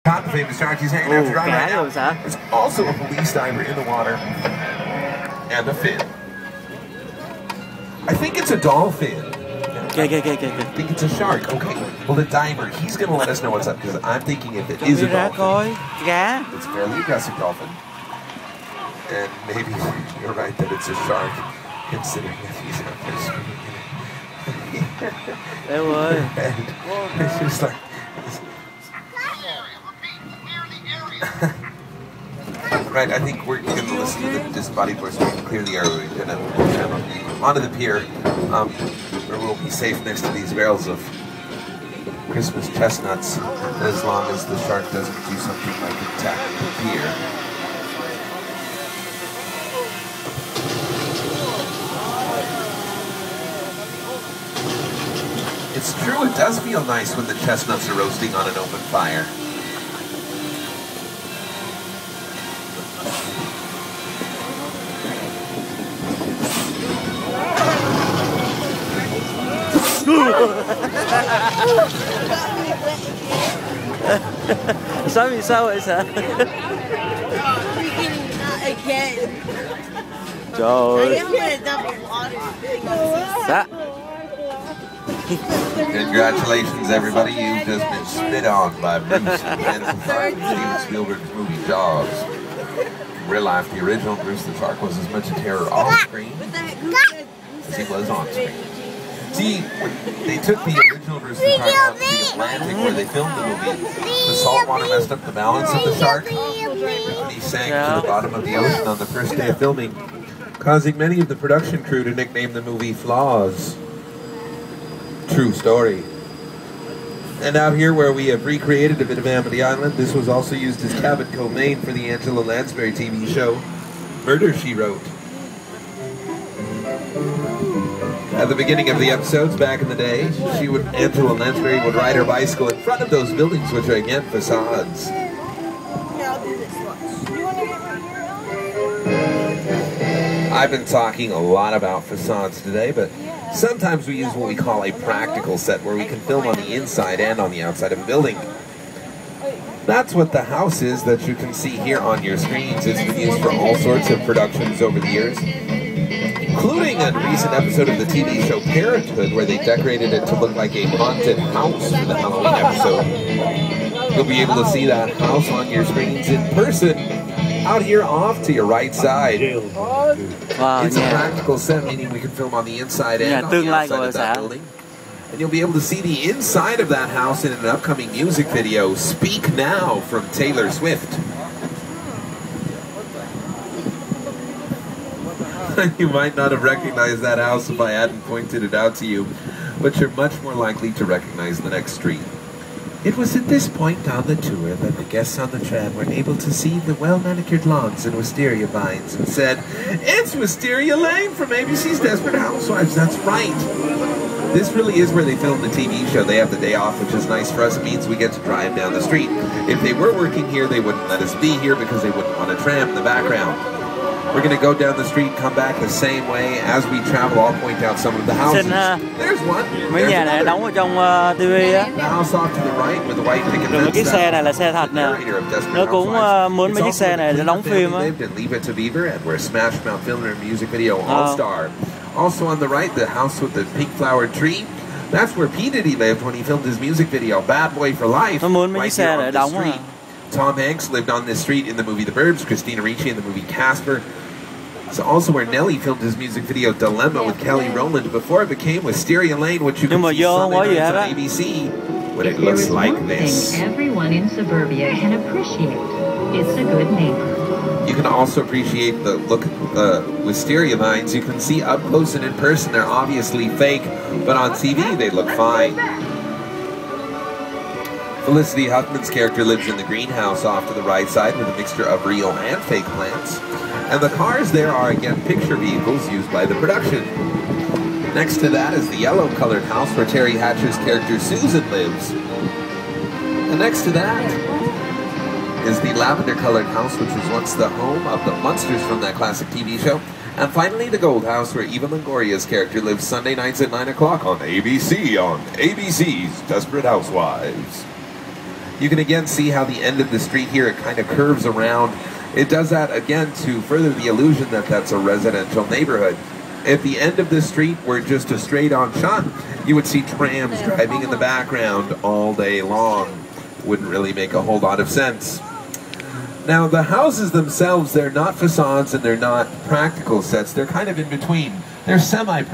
Not the famous shark. He's hanging out to dry right now. There's also a police diver in the water and a fin. I think it's a dolphin. I think it's a shark. Okay. Well, the diver, he's going to let us know what's up because I'm thinking if it is a dolphin, it's a fairly aggressive dolphin. And maybe you're right that it's a shark, considering that he's out there swimming. And it's just like... Right, I think we're going to listen to the disembodied voice. We can clear the area. We're going to onto the pier, where we'll be safe next to these barrels of Christmas chestnuts, as long as the shark doesn't do something like attack the pier. It's true, it does feel nice when the chestnuts are roasting on an open fire. Sao vì sao vậy sao? Trời ơi. Congratulations, everybody. You've just been spit on by Bruce and Steven Spielberg's movie Jaws. In real life, the original Bruce the Shark was as much a terror off screen as he was on screen. See, they took the original Bruce the Shark out to the Atlantic where they filmed the movie. The salt water messed up the balance of the shark, and he sank to the bottom of the ocean on the first day of filming, causing many of the production crew to nickname the movie Flaws. True story. And out here where we have recreated a bit of Amity Island, this was also used as Cabot Cove, Maine for the Angela Lansbury TV show Murder, She Wrote. At the beginning of the episodes back in the day, Angela Lansbury would ride her bicycle in front of those buildings, which are again facades. I've been talking a lot about facades today, but sometimes we use what we call a practical set, where we can film on the inside and on the outside of a building. That's what the house is that you can see here on your screens. It's been used for all sorts of productions over the years, including a recent episode of the TV show Parenthood, where they decorated it to look like a haunted house for the Halloween episode. You'll be able to see that house on your screens in person, out here off to your right side. Wow, it's a practical set, meaning we can film on the inside and on the outside of that building. And you'll be able to see the inside of that house in an upcoming music video, Speak Now, from Taylor Swift. You might not have recognized that house if I hadn't pointed it out to you, but you're much more likely to recognize the next street. It was at this point on the tour that the guests on the tram were able to see the well-manicured lawns and wisteria vines and said, "It's Wisteria Lane from ABC's Desperate Housewives." That's right. This really is where they filmed the TV show. They have the day off, which is nice for us. It means we get to drive down the street. If they were working here, they wouldn't let us be here because they wouldn't want a tram in the background. We're going to go down the street, come back the same way. As we travel, I'll point out some of the houses. There's one. Mấy nhà này đóng ở trong TV á. The house off to the right with the white picket fence. Mấy chiếc xe này là xe thật nè. Nó cũng muốn mấy chiếc xe này để đóng phim á. Leave It to Beaver, and we're Smash Mouth filming a music video all-star. Also on the right, the house with the pink flowered tree. That's where P. Diddy lived when he filmed his music video, Bad Boy for Life. Nó muốn mấy chiếc xe để đóng á. Tom Hanks lived on this street in the movie The Burbs, Christina Ricci in the movie Casper. It's also where Nelly filmed his music video Dilemma with Kelly Rowland before it became Wisteria Lane, which you can see Sunday nights on ABC, when it looks like this. Everyone in suburbia can appreciate. It's a good neighbor. You can also appreciate the look of the wisteria vines. You can see up close and in person they're obviously fake, but on TV they look fine. Felicity Huffman's character lives in the greenhouse off to the right side with a mixture of real and fake plants. And the cars there are, again, picture vehicles used by the production. Next to that is the yellow-colored house where Terry Hatcher's character Susan lives. And next to that is the lavender-colored house, which was once the home of the Munsters from that classic TV show. And finally, the gold house where Eva Longoria's character lives Sunday nights at 9 o'clock on ABC, on ABC's Desperate Housewives. You can again see how the end of the street here, it kind of curves around. It does that again to further the illusion that that's a residential neighborhood. If the end of the street were just a straight-on shot, you would see trams driving in the background all day long. Wouldn't really make a whole lot of sense. Now, the houses themselves, they're not facades and they're not practical sets. They're kind of in between. They're semi-practical.